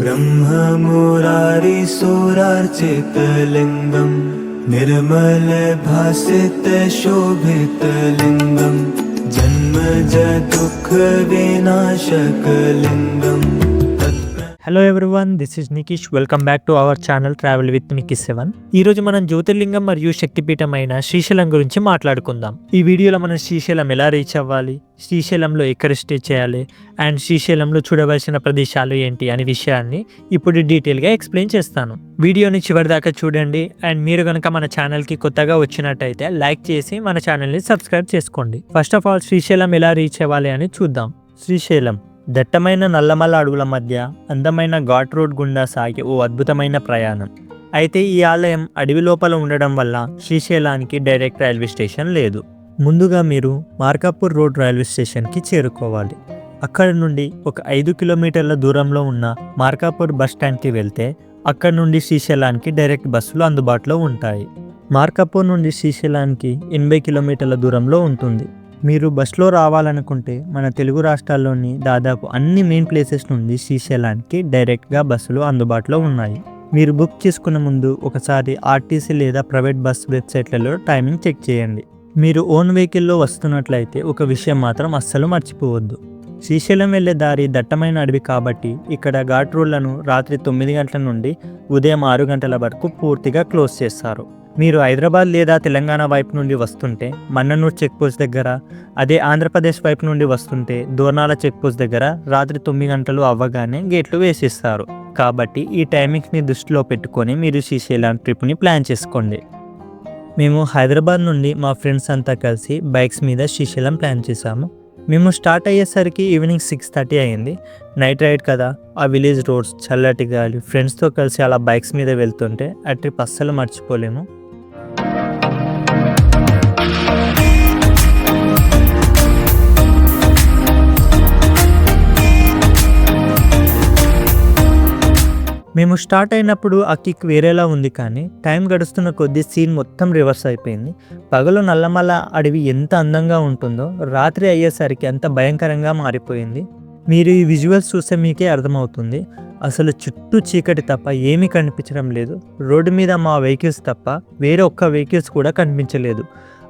ब्रह्ममुरारिसुरार्चितलिङ्गं निर्मलभासितशोभितलिङ्गं जन्मजदुःखविनाशकलिङ्गं। Hello everyone, this is Nikish. Welcome back to our channel travel with Nikish 7. ఈరోజు మనం జ్యోతిర్లింగం మరియు శక్తిపీఠం అయిన శ్రీశైలం గురించి మాట్లాడుకుందాం. ఈ వీడియోలో మనం శ్రీశైలం ఎలా రీచ్ అవ్వాలి, శ్రీశైలంలో ఎక్కడ స్టే చేయాలి అండ్ శ్రీశైలంలో చూడవలసిన ప్రదేశాలు ఏంటి అనే విషయాన్ని ఇప్పుడు డీటెయిల్గా ఎక్స్ప్లెయిన్ చేస్తాను. వీడియోని చివరిదాకా చూడండి అండ్ మీరు కనుక మన ఛానల్కి కొత్తగా వచ్చినట్టయితే లైక్ చేసి మన ఛానల్ని సబ్స్క్రైబ్ చేసుకోండి. ఫస్ట్ ఆఫ్ ఆల్ శ్రీశైలం ఎలా రీచ్ అవ్వాలి అని చూద్దాం. శ్రీశైలం దట్టమైన నల్లమల్ల అడవుల మధ్య అందమైన ఘాట్ రోడ్ గుండా సాగే ఓ అద్భుతమైన ప్రయాణం. అయితే ఈ ఆలయం అడవి లోపల ఉండడం వల్ల శ్రీశైలానికి డైరెక్ట్ రైల్వే స్టేషన్ లేదు. ముందుగా మీరు మార్కాపూర్ రోడ్ రైల్వే స్టేషన్కి చేరుకోవాలి. అక్కడ నుండి ఒక 5 కిలోమీటర్ల దూరంలో ఉన్న మార్కాపూర్ బస్ స్టాండ్కి వెళ్తే అక్కడ నుండి శ్రీశైలానికి డైరెక్ట్ బస్సులు అందుబాటులో ఉంటాయి. మార్కాపూర్ నుండి శ్రీశైలానికి 80 కిలోమీటర్ల దూరంలో ఉంటుంది. మీరు బస్లో రావాలనుకుంటే మన తెలుగు రాష్ట్రాల్లోని దాదాపు అన్ని మెయిన్ ప్లేసెస్ నుండి శ్రీశైలానికి డైరెక్ట్గా బస్సులు అందుబాటులో ఉన్నాయి. మీరు బుక్ చేసుకునే ముందు ఒకసారి ఆర్టీసీ లేదా ప్రైవేట్ బస్ వెబ్సైట్లలో టైమింగ్ చెక్ చేయండి. మీరు ఓన్ వెహికల్లో వస్తున్నట్లయితే ఒక విషయం మాత్రం అస్సలు మర్చిపోవద్దు. శ్రీశైలం వెళ్ళే దారి దట్టమైన అడవి కాబట్టి ఇక్కడ ఘాట్ రోడ్లను రాత్రి 9 గంటల నుండి ఉదయం 6 గంటల వరకు పూర్తిగా క్లోజ్ చేస్తారు. మీరు హైదరాబాద్ లేదా తెలంగాణ వైపు నుండి వస్తుంటే మన్ననూర్ చెక్పోస్ట్ దగ్గర, అదే ఆంధ్రప్రదేశ్ వైపు నుండి వస్తుంటే దోర్నాల చెక్పోస్ట్ దగ్గర రాత్రి 9 గంటలు అవ్వగానే గేట్లు వేసిస్తారు. కాబట్టి ఈ టైమింగ్స్ని దృష్టిలో పెట్టుకొని మీరు శ్రీశైలం ట్రిప్ని ప్లాన్ చేసుకోండి. మేము హైదరాబాద్ నుండి మా ఫ్రెండ్స్ అంతా కలిసి బైక్స్ మీద శ్రీశైలం ప్లాన్ చేశాము. మేము స్టార్ట్ అయ్యేసరికి ఈవినింగ్ 6:30 అయింది. నైట్ రైడ్ కదా, ఆ విలేజ్ రోడ్స్, చల్లటి గాలి, ఫ్రెండ్స్తో కలిసి అలా బైక్స్ మీద వెళ్తుంటే ఆ ట్రిప్ అస్సలు మర్చిపోలేము. మేము స్టార్ట్ అయినప్పుడు ఆ కిక్ వేరేలా ఉంది, కానీ టైం గడుస్తున్న కొద్దీ సీన్ మొత్తం రివర్స్ అయిపోయింది. పగలు నల్లమల్ల అడవి ఎంత అందంగా ఉంటుందో రాత్రి అయ్యేసరికి అంత భయంకరంగా మారిపోయింది. మీరు ఈ విజువల్స్ చూస్తే మీకే అర్థమవుతుంది. అసలు చుట్టూ చీకటి తప్ప ఏమీ కనిపించడం లేదు. రోడ్డు మీద మా వెహికల్స్ తప్ప వేరే ఒక్క వెహికల్స్ కూడా కనిపించలేదు.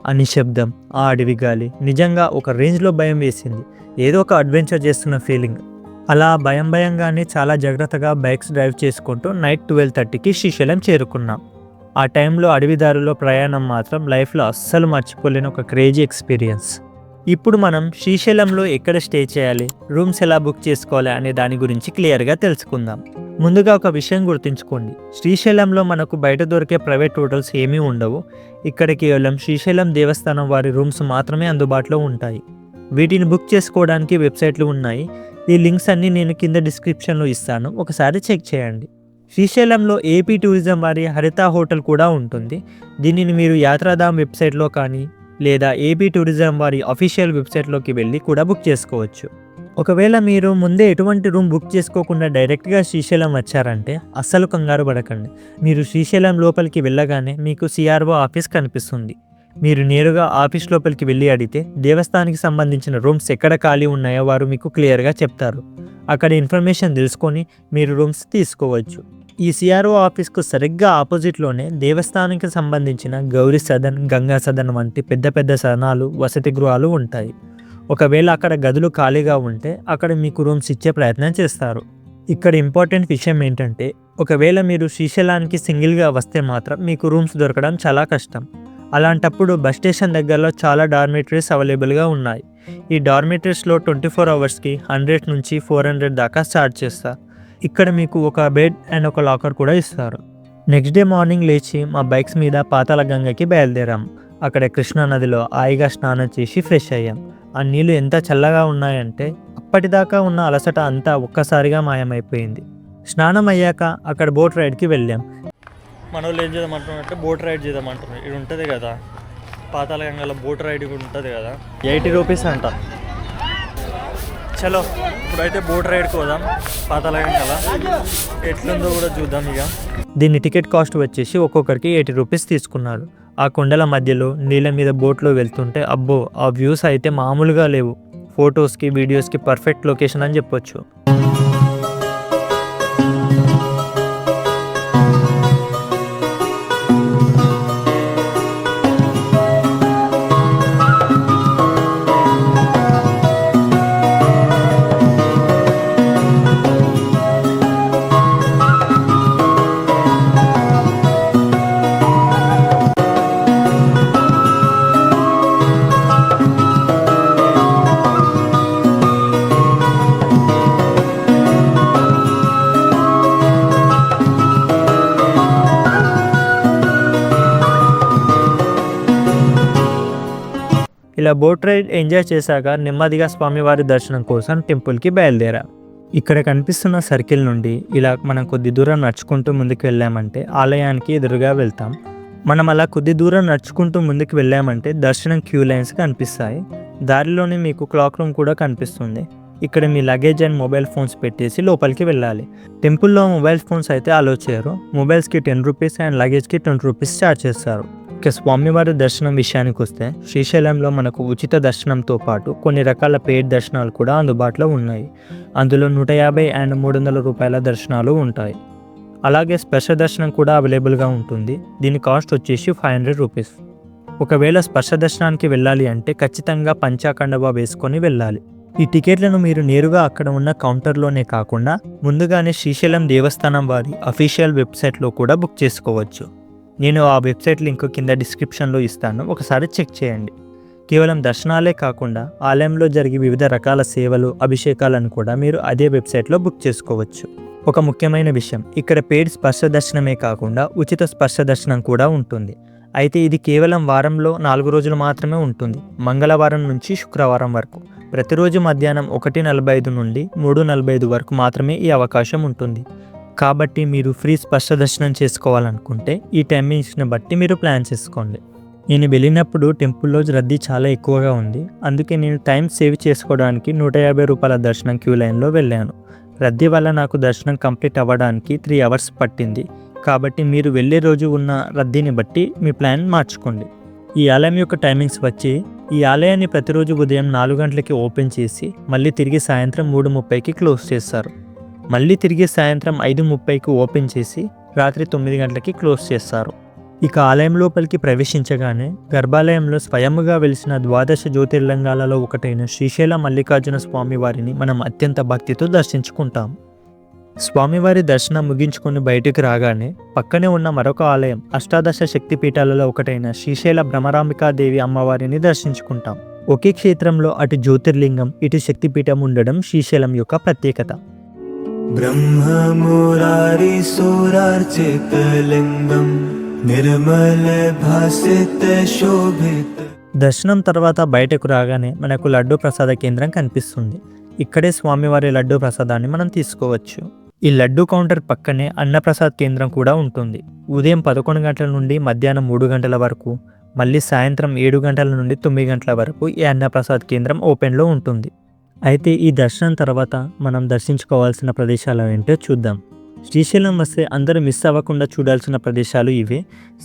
ఆ నిశ్శబ్దం, ఆ అడవి గాలి నిజంగా ఒక రేంజ్లో భయం వేసింది. ఏదో ఒక అడ్వెంచర్ చేస్తున్న ఫీలింగ్. అలా భయంగానే చాలా జాగ్రత్తగా బైక్స్ డ్రైవ్ చేసుకుంటూ నైట్ 12:30కి శ్రీశైలం చేరుకున్నాం. ఆ టైంలో అడవిదారులో ప్రయాణం మాత్రం లైఫ్లో అస్సలు మర్చిపోలేని ఒక క్రేజీ ఎక్స్పీరియన్స్. ఇప్పుడు మనం శ్రీశైలంలో ఎక్కడ స్టే చేయాలి, రూమ్స్ ఎలా బుక్ చేసుకోవాలి అనే దాని గురించి క్లియర్గా తెలుసుకుందాం. ముందుగా ఒక విషయం గుర్తుంచుకోండి, శ్రీశైలంలో మనకు బయట దొరికే ప్రైవేట్ హోటల్స్ ఏమీ ఉండవు. ఇక్కడ కేవలం శ్రీశైలం దేవస్థానం వారి రూమ్స్ మాత్రమే అందుబాటులో ఉంటాయి. వీటిని బుక్ చేసుకోవడానికి వెబ్సైట్లు ఉన్నాయి. ఈ లింక్స్ అన్నీ నేను కింద డిస్క్రిప్షన్లో ఇస్తాను, ఒకసారి చెక్ చేయండి. శ్రీశైలంలో ఏపీ టూరిజం వారి హరిత హోటల్ కూడా ఉంటుంది. దీనిని మీరు యాత్రాధామ్ వెబ్సైట్లో కానీ లేదా ఏపీ టూరిజం వారి అఫీషియల్ వెబ్సైట్లోకి వెళ్ళి కూడా బుక్ చేసుకోవచ్చు. ఒకవేళ మీరు ముందే ఎటువంటి రూమ్ బుక్ చేసుకోకుండా డైరెక్ట్గా శ్రీశైలం వచ్చారంటే అస్సలు కంగారు పడకండి. మీరు శ్రీశైలం లోపలికి వెళ్ళగానే మీకు సిఆర్ఓ ఆఫీస్ కనిపిస్తుంది. మీరు నేరుగా ఆఫీస్ లోపలికి వెళ్ళి అడిగితే దేవస్థానానికి సంబంధించిన రూమ్స్ ఎక్కడ ఖాళీ ఉన్నాయో వారు మీకు క్లియర్గా చెప్తారు. అక్కడ ఇన్ఫర్మేషన్ తెలుసుకొని మీరు రూమ్స్ తీసుకోవచ్చు. ఈ సిఆర్ఓ ఆఫీస్కు సరిగ్గా ఆపోజిట్లోనే దేవస్థానానికి సంబంధించిన గౌరీ సదన్, గంగా సదన్ వంటి పెద్ద సదనాలు, వసతి గృహాలు ఉంటాయి. ఒకవేళ అక్కడ గదులు ఖాళీగా ఉంటే అక్కడ మీకు రూమ్స్ ఇచ్చే ప్రయత్నం చేస్తారు. ఇక్కడ ఇంపార్టెంట్ విషయం ఏంటంటే ఒకవేళ మీరు శ్రీశైలానికి సింగిల్గా వస్తే మాత్రం మీకు రూమ్స్ దొరకడం చాలా కష్టం. అలాంటప్పుడు బస్ స్టేషన్ దగ్గరలో చాలా డార్మిటరీస్ అవైలబుల్గా ఉన్నాయి. ఈ డార్మిటరీస్లో 24 అవర్స్కి 100 నుంచి 400 దాకా ఛార్జ్ చేస్తారు. ఇక్కడ మీకు ఒక బెడ్ అండ్ ఒక లాకర్ కూడా ఇస్తారు. నెక్స్ట్ డే మార్నింగ్ లేచి మా బైక్స్ మీద పాతాళ గంగకి బయలుదేరాం. అక్కడ కృష్ణా నదిలో హాయిగా స్నానం చేసి ఫ్రెష్ అయ్యాం. ఆ నీళ్లు ఎంత చల్లగా ఉన్నాయంటే అప్పటిదాకా ఉన్న అలసట అంతా ఒక్కసారిగా మాయమైపోయింది. స్నానం అయ్యాక అక్కడ బోట్ రైడ్కి వెళ్ళాం. మనోళ్ళు ఏం చేద్దామంటున్నట్టే బోట్ రైడ్ చేద్దామంటున్నారు. ఇది ఉంటుంది కదా పాతాళ గంగలో బోట్ రైడ్ ఉంటుంది కదా, 80 రూపీస్ అంట. చలో ఇప్పుడైతే బోట్ రైడ్కి పోదాం పాతాళ గంగల. ఎట్లుందో కూడా చూద్దాం. ఇక దీని టికెట్ కాస్ట్ వచ్చేసి ఒక్కొక్కరికి 80 రూపీస్ తీసుకున్నారు. ఆ కొండల మధ్యలో నీళ్ళ మీద బోట్లో వెళ్తుంటే అబ్బో ఆ వ్యూస్ అయితే మామూలుగా లేవు. ఫొటోస్కి వీడియోస్కి పర్ఫెక్ట్ లొకేషన్ అని చెప్పొచ్చు. ఇలా బోట్ రైడ్ ఎంజాయ్ చేశాక నెమ్మదిగా స్వామివారి దర్శనం కోసం టెంపుల్కి బయలుదేరా. ఇక్కడ కనిపిస్తున్న సర్కిల్ నుండి ఇలా మనం కొద్ది దూరం నడుచుకుంటూ ముందుకు వెళ్ళామంటే ఆలయానికి ఎదురుగా వెళ్తాం. మనం అలా కొద్ది దూరం నడుచుకుంటూ ముందుకు వెళ్ళామంటే దర్శనం క్యూ లైన్స్ కనిపిస్తాయి. దారిలోనే మీకు క్లాక్ రూమ్ కూడా కనిపిస్తుంది. ఇక్కడ మీ లగేజ్ అండ్ మొబైల్ ఫోన్స్ పెట్టేసి లోపలికి వెళ్ళాలి. టెంపుల్లో మొబైల్ ఫోన్స్ అయితే అలో చేయరు. మొబైల్స్కి 10 రూపీస్ అండ్ లగేజ్కి 20 రూపీస్ ఛార్జ్ చేస్తారు. ఇక స్వామివారి దర్శనం విషయానికి వస్తే శ్రీశైలంలో మనకు ఉచిత దర్శనంతో పాటు కొన్ని రకాల పెయిడ్ దర్శనాలు కూడా అందుబాటులో ఉన్నాయి. అందులో 150 అండ్ 300 రూపాయల దర్శనాలు ఉంటాయి. అలాగే స్పర్శ దర్శనం కూడా అవైలబుల్గా ఉంటుంది. దీని కాస్ట్ వచ్చేసి 500 రూపీస్. ఒకవేళ స్పర్శ దర్శనానికి వెళ్ళాలి అంటే ఖచ్చితంగా పంచాకండవ వేసుకొని వెళ్ళాలి. ఈ టికెట్లను మీరు నేరుగా అక్కడ ఉన్న కౌంటర్లోనే కాకుండా ముందుగానే శ్రీశైలం దేవస్థానం వారి అఫీషియల్ వెబ్సైట్లో కూడా బుక్ చేసుకోవచ్చు. నేను ఆ వెబ్సైట్ లింక్ కింద డిస్క్రిప్షన్లో ఇస్తాను, ఒకసారి చెక్ చేయండి. కేవలం దర్శనాలే కాకుండా ఆలయంలో జరిగే వివిధ రకాల సేవలు, అభిషేకాలను కూడా మీరు అదే వెబ్సైట్లో బుక్ చేసుకోవచ్చు. ఒక ముఖ్యమైన విషయం, ఇక్కడ పెయిడ్ స్పర్శ దర్శనమే కాకుండా ఉచిత స్పర్శ దర్శనం కూడా ఉంటుంది. అయితే ఇది కేవలం వారంలో 4 రోజులు మాత్రమే ఉంటుంది. మంగళవారం నుంచి శుక్రవారం వరకు. ప్రతిరోజు మధ్యాహ్నం 1:45 నుండి 3:45 వరకు మాత్రమే ఈ అవకాశం ఉంటుంది. కాబట్టి మీరు ఫ్రీ స్పర్శ దర్శనం చేసుకోవాలనుకుంటే ఈ టైమింగ్స్ని బట్టి మీరు ప్లాన్ చేసుకోండి. నేను వెళ్ళినప్పుడు టెంపుల్లో రద్దీ చాలా ఎక్కువగా ఉంది. అందుకే నేను టైం సేవ్ చేసుకోవడానికి 150 రూపాయల దర్శనం క్యూ లైన్లో వెళ్ళాను. రద్దీ వల్ల నాకు దర్శనం కంప్లీట్ అవ్వడానికి 3 అవర్స్ పట్టింది. కాబట్టి మీరు వెళ్ళే రోజు ఉన్న రద్దీని బట్టి మీ ప్లాన్ మార్చుకోండి. ఈ ఆలయం యొక్క టైమింగ్స్ వచ్చి, ఈ ఆలయాన్ని ప్రతిరోజు ఉదయం 4 గంటలకి ఓపెన్ చేసి మళ్ళీ తిరిగి సాయంత్రం 3:30కి క్లోజ్ చేస్తారు. మళ్ళీ తిరిగి సాయంత్రం 5:30కి ఓపెన్ చేసి రాత్రి 9 గంటలకి క్లోజ్ చేస్తారు. ఇక ఆలయం లోపలికి ప్రవేశించగానే గర్భాలయంలో స్వయముగా వెలిసిన 12 జ్యోతిర్లింగాలలో ఒకటైన శ్రీశైల మల్లికార్జున స్వామి వారిని మనం అత్యంత భక్తితో దర్శించుకుంటాం. స్వామివారి దర్శనం ముగించుకొని బయటికి రాగానే పక్కనే ఉన్న మరొక ఆలయం అష్టాదశ శక్తిపీఠాలలో ఒకటైన శ్రీశైల భ్రమరాంబికాదేవి అమ్మవారిని దర్శించుకుంటాం. ఒకే క్షేత్రంలో అటు జ్యోతిర్లింగం, ఇటు శక్తిపీఠం ఉండడం శ్రీశైలం యొక్క ప్రత్యేకత. బ్రహ్మమురారి సూరార్చితలింగం నిర్మల భాసిత శోభిత. దర్శనం తర్వాత బయటకు రాగానే మనకు లడ్డూ ప్రసాద కేంద్రం కనిపిస్తుంది. ఇక్కడే స్వామివారి లడ్డూ ప్రసాదాన్ని మనం తీసుకోవచ్చు. ఈ లడ్డూ కౌంటర్ పక్కనే అన్నప్రసాద్ కేంద్రం కూడా ఉంటుంది. ఉదయం 11 గంటల నుండి మధ్యాహ్నం 3 గంటల వరకు, మళ్ళీ సాయంత్రం 7 గంటల నుండి 9 గంటల వరకు ఈ అన్నప్రసాద్ కేంద్రం ఓపెన్లో ఉంటుంది. అయితే ఈ దర్శనం తర్వాత మనం దర్శించుకోవాల్సిన ప్రదేశాలు ఏంటో చూద్దాం. శ్రీశైలం వస్తే అందరూ మిస్ అవ్వకుండా చూడాల్సిన ప్రదేశాలు ఇవే: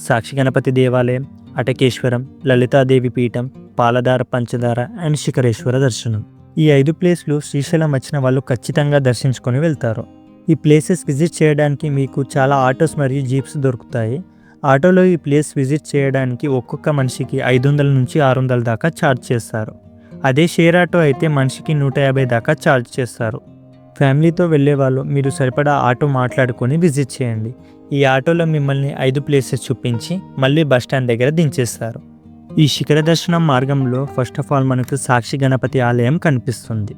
సాక్షి గణపతి దేవాలయం, అటకేశ్వరం, లలితాదేవి పీఠం, పాలధార పంచదార అండ్ శిఖరేశ్వర దర్శనం. ఈ 5 ప్లేస్లు శ్రీశైలం వచ్చిన వాళ్ళు ఖచ్చితంగా దర్శించుకొని వెళ్తారు. ఈ ప్లేసెస్ విజిట్ చేయడానికి మీకు చాలా ఆటోస్ మరియు జీప్స్ దొరుకుతాయి. ఆటోలో ఈ ప్లేస్ విజిట్ చేయడానికి ఒక్కొక్క మనిషికి 500 నుంచి 600 దాకా ఛార్జ్ చేస్తారు. అదే షేర్ ఆటో అయితే మనిషికి 150 దాకా ఛార్జ్ చేస్తారు. ఫ్యామిలీతో వెళ్ళే వాళ్ళు మీరు సరిపడా ఆటో మాట్లాడుకొని విజిట్ చేయండి. ఈ ఆటోలో మిమ్మల్ని 5 ప్లేసెస్ చూపించి మళ్ళీ బస్టాండ్ దగ్గర దించేస్తారు. ఈ శిఖర దర్శనం మార్గంలో ఫస్ట్ ఆఫ్ ఆల్ మనకు సాక్షి గణపతి ఆలయం కనిపిస్తుంది.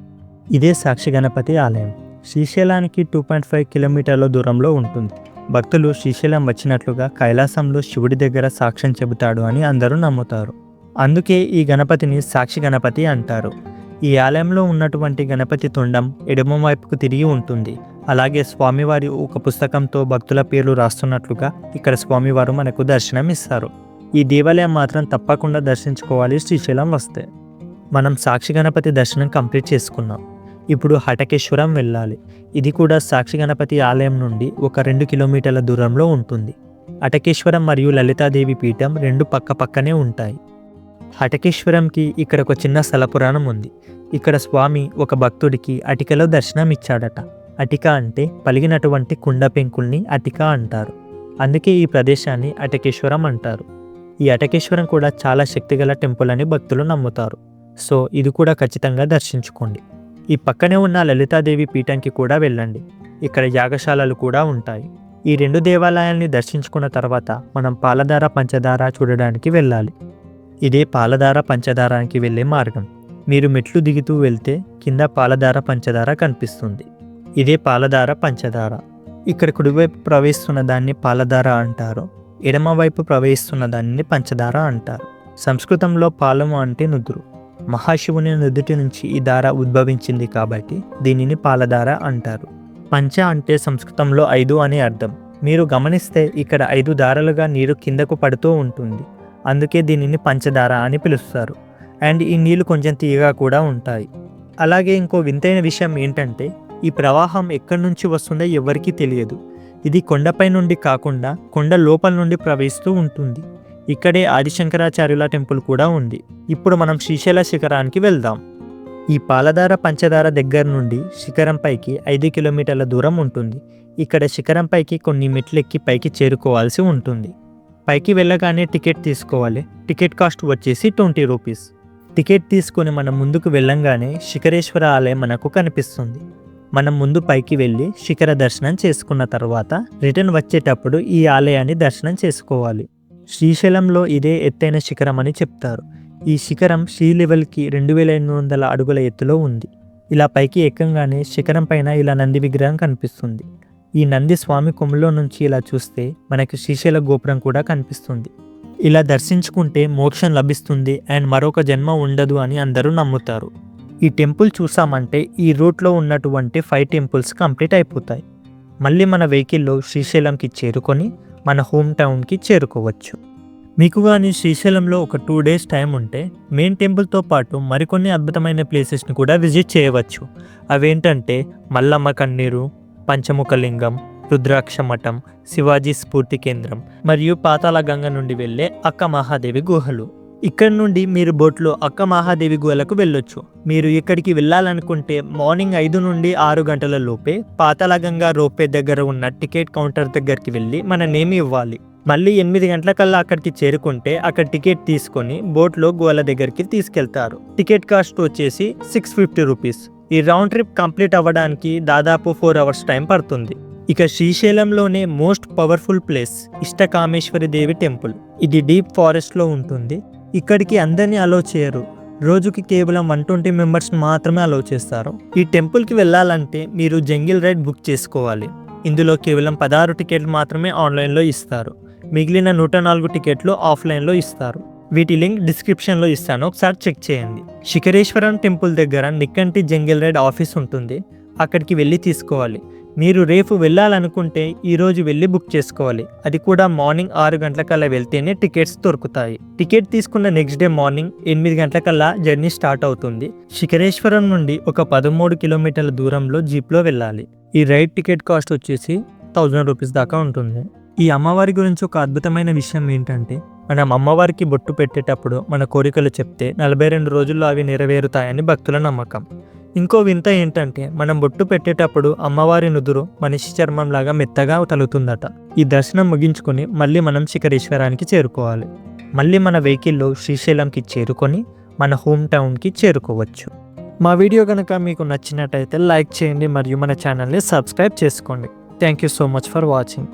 ఇదే సాక్షి గణపతి ఆలయం శ్రీశైలానికి 2.5 కిలోమీటర్ల దూరంలో ఉంటుంది. భక్తులు శ్రీశైలం వచ్చినట్లుగా కైలాసంలో శివుడి దగ్గర సాక్ష్యం చెబుతాడు అని అందరూ నమ్ముతారు. అందుకే ఈ గణపతిని సాక్షి గణపతి అంటారు. ఈ ఆలయంలో ఉన్నటువంటి గణపతి తొండం ఎడమ వైపుకు తిరిగి ఉంటుంది. అలాగే స్వామివారి ఒక పుస్తకంతో భక్తుల పేర్లు రాస్తున్నట్లుగా ఇక్కడ స్వామివారు మనకు దర్శనం ఇస్తారు. ఈ దేవాలయం మాత్రం తప్పకుండా దర్శించుకోవాలి శ్రీశైలం వస్తే. మనం సాక్షి గణపతి దర్శనం కంప్లీట్ చేసుకున్నాం. ఇప్పుడు హటకేశ్వరం వెళ్ళాలి. ఇది కూడా సాక్షి గణపతి ఆలయం నుండి ఒక 2 కిలోమీటర్ల దూరంలో ఉంటుంది. హటకేశ్వరం మరియు లలితాదేవి పీఠం 2 పక్క పక్కనే ఉంటాయి. హటకేశ్వరంకి ఇక్కడ ఒక చిన్న స్థల పురాణం ఉంది. ఇక్కడ స్వామి ఒక భక్తుడికి అటికలో దర్శనం ఇచ్చాడట. అటిక అంటే పలిగినటువంటి కుండ పెంకుల్ని అటిక అంటారు. అందుకే ఈ ప్రదేశాన్ని అటకేశ్వరం అంటారు. ఈ అటకేశ్వరం కూడా చాలా శక్తిగల టెంపుల్ అని భక్తులు నమ్ముతారు. సో ఇది కూడా ఖచ్చితంగా దర్శించుకోండి. ఈ పక్కనే ఉన్న లలితాదేవి పీఠంకి కూడా వెళ్ళండి. ఇక్కడ యాగశాలలు కూడా ఉంటాయి. ఈ 2 దేవాలయాల్ని దర్శించుకున్న తర్వాత మనం పాలధార పంచదార చూడడానికి వెళ్ళాలి. ఇదే పాలధార పంచదారానికి వెళ్ళే మార్గం. మీరు మెట్లు దిగుతూ వెళ్తే కింద పాలధార పంచదార కనిపిస్తుంది. ఇదే పాలధార పంచదార. ఇక్కడ కుడివైపు ప్రవహిస్తున్న దాన్ని పాలధార అంటారు. ఎడమ వైపు ప్రవహిస్తున్న దానిని పంచదార అంటారు. సంస్కృతంలో పాలము అంటే నుదురు. మహాశివుని నుదుటి నుంచి ఈ దార ఉద్భవించింది కాబట్టి దీనిని పాలధార అంటారు. పంచ అంటే సంస్కృతంలో 5 అని అర్థం. మీరు గమనిస్తే ఇక్కడ 5 దారాలుగా నీరు కిందకు పడుతూ ఉంటుంది. అందుకే దీనిని పంచదార అని పిలుస్తారు. అండ్ ఈ నీళ్లు కొంచెం తీయగా కూడా ఉంటాయి. అలాగే ఇంకో వింతైన విషయం ఏంటంటే ఈ ప్రవాహం ఎక్కడి నుంచి వస్తుందో ఎవరికీ తెలియదు. ఇది కొండపై నుండి కాకుండా కొండ లోపల నుండి ప్రవహిస్తూ ఉంటుంది. ఇక్కడే ఆదిశంకరాచార్యుల టెంపుల్ కూడా ఉంది. ఇప్పుడు మనం శ్రీశైల శిఖరానికి వెళ్దాం. ఈ పాలధార పంచదార దగ్గర నుండి శిఖరం పైకి 5 కిలోమీటర్ల దూరం ఉంటుంది. ఇక్కడ శిఖరం పైకి కొన్ని మెట్లెక్కి పైకి చేరుకోవాల్సి ఉంటుంది. పైకి వెళ్ళగానే టికెట్ తీసుకోవాలి. టికెట్ కాస్ట్ వచ్చేసి 20 రూపీస్. టికెట్ తీసుకొని మనం ముందుకు వెళ్ళంగానే శిఖరేశ్వర ఆలయం మనకు కనిపిస్తుంది. మనం ముందు పైకి వెళ్ళి శిఖర దర్శనం చేసుకున్న తర్వాత రిటర్న్ వచ్చేటప్పుడు ఈ ఆలయాన్ని దర్శనం చేసుకోవాలి. శ్రీశైలంలో ఇదే ఎత్తైన శిఖరం అని చెప్తారు. ఈ శిఖరం సీ లెవెల్కి 2800 అడుగుల ఎత్తులో ఉంది. ఇలా పైకి ఎక్కంగానే శిఖరం పైన ఇలా నంది విగ్రహం కనిపిస్తుంది. ఈ నంది స్వామి కొమ్ములో నుంచి ఇలా చూస్తే మనకి శ్రీశైల గోపురం కూడా కనిపిస్తుంది. ఇలా దర్శించుకుంటే మోక్షం లభిస్తుంది అండ్ మరొక జన్మ ఉండదు అని అందరూ నమ్ముతారు. ఈ టెంపుల్ చూసామంటే ఈ రూట్లో ఉన్నటువంటి 5 టెంపుల్స్ కంప్లీట్ అయిపోతాయి. మళ్ళీ మన వెహికల్లో శ్రీశైలంకి చేరుకొని మన హోమ్ టౌన్కి చేరుకోవచ్చు. మీకు కానీ శ్రీశైలంలో ఒక 2 డేస్ టైం ఉంటే మెయిన్ టెంపుల్తో పాటు మరికొన్ని అద్భుతమైన ప్లేసెస్ని కూడా విజిట్ చేయవచ్చు. అవేంటంటే మల్లమ్మ కన్నీరు, పంచముఖలింగం, రుద్రాక్ష మఠం, శివాజీ స్ఫూర్తి కేంద్రం మరియు పాతాళ గంగ నుండి వెళ్ళే అక్క మహాదేవి గుహలు. ఇక్కడ నుండి మీరు బోట్లో అక్క మహాదేవి గుహలకు వెళ్ళొచ్చు. మీరు ఇక్కడికి వెళ్ళాలనుకుంటే మార్నింగ్ 5 నుండి 6 గంటల లోపే పాతాళగంగా రోపే దగ్గర ఉన్న టికెట్ కౌంటర్ దగ్గరికి వెళ్ళి మన నేమ్ ఇవ్వాలి. మళ్ళీ 8 గంటలకల్లా అక్కడికి చేరుకుంటే అక్కడ టికెట్ తీసుకొని బోట్లో గుహల దగ్గరికి తీసుకెళ్తారు. టికెట్ కాస్ట్ వచ్చేసి 650 రూపీస్. ఈ రౌండ్ ట్రిప్ కంప్లీట్ అవ్వడానికి దాదాపు 4 అవర్స్ టైం పడుతుంది. ఇక శ్రీశైలంలోనే మోస్ట్ పవర్ఫుల్ ప్లేస్ ఇష్టకామేశ్వరి దేవి టెంపుల్. ఇది డీప్ ఫారెస్ట్లో ఉంటుంది. ఇక్కడికి అందరినీ అలో చేయరు. రోజుకి కేవలం 120 మెంబర్స్ మాత్రమే అలో చేస్తారు. ఈ టెంపుల్కి వెళ్ళాలంటే మీరు జంగిల్ రైడ్ బుక్ చేసుకోవాలి. ఇందులో కేవలం 16 టికెట్లు మాత్రమే ఆన్లైన్లో ఇస్తారు. మిగిలిన 104 టికెట్లు ఆఫ్లైన్లో ఇస్తారు. వీటి లింక్ డిస్క్రిప్షన్లో ఇస్తాను, ఒకసారి చెక్ చేయండి. శిఖరేశ్వరం టెంపుల్ దగ్గర నిక్కంటి జంగిల్ రైడ్ ఆఫీస్ ఉంటుంది. అక్కడికి వెళ్ళి తీసుకోవాలి. మీరు రేపు వెళ్ళాలనుకుంటే ఈరోజు వెళ్ళి బుక్ చేసుకోవాలి. అది కూడా మార్నింగ్ 6 గంటలకల్లా వెళ్తేనే టికెట్స్ దొరుకుతాయి. టికెట్ తీసుకున్న నెక్స్ట్ డే మార్నింగ్ 8 గంటలకల్లా జర్నీ స్టార్ట్ అవుతుంది. శిఖరేశ్వరం నుండి ఒక 13 కిలోమీటర్ల దూరంలో జీప్లో వెళ్ళాలి. ఈ రైడ్ టికెట్ కాస్ట్ వచ్చేసి 1000 రూపీస్ దాకా ఉంటుంది. ఈ అమ్మవారి గురించి ఒక అద్భుతమైన విషయం ఏంటంటే మనం అమ్మవారికి బొట్టు పెట్టేటప్పుడు మన కోరికలు చెప్తే 42 రోజుల్లో అవి నెరవేరుతాయని భక్తుల నమ్మకం. ఇంకో వింత ఏంటంటే మనం బొట్టు పెట్టేటప్పుడు అమ్మవారి నుదురు మనిషి చర్మం లాగా మెత్తగా తలుతుందట. ఈ దర్శనం ముగించుకొని మళ్ళీ మనం శిఖరేశ్వరానికి చేరుకోవాలి. మళ్ళీ మన వెహికల్లో శ్రీశైలంకి చేరుకొని మన హోమ్ టౌన్కి చేరుకోవచ్చు. మా వీడియో కనుక మీకు నచ్చినట్టయితే లైక్ చేయండి మరియు మన ఛానల్ని సబ్స్క్రైబ్ చేసుకోండి. Thank you so much for watching.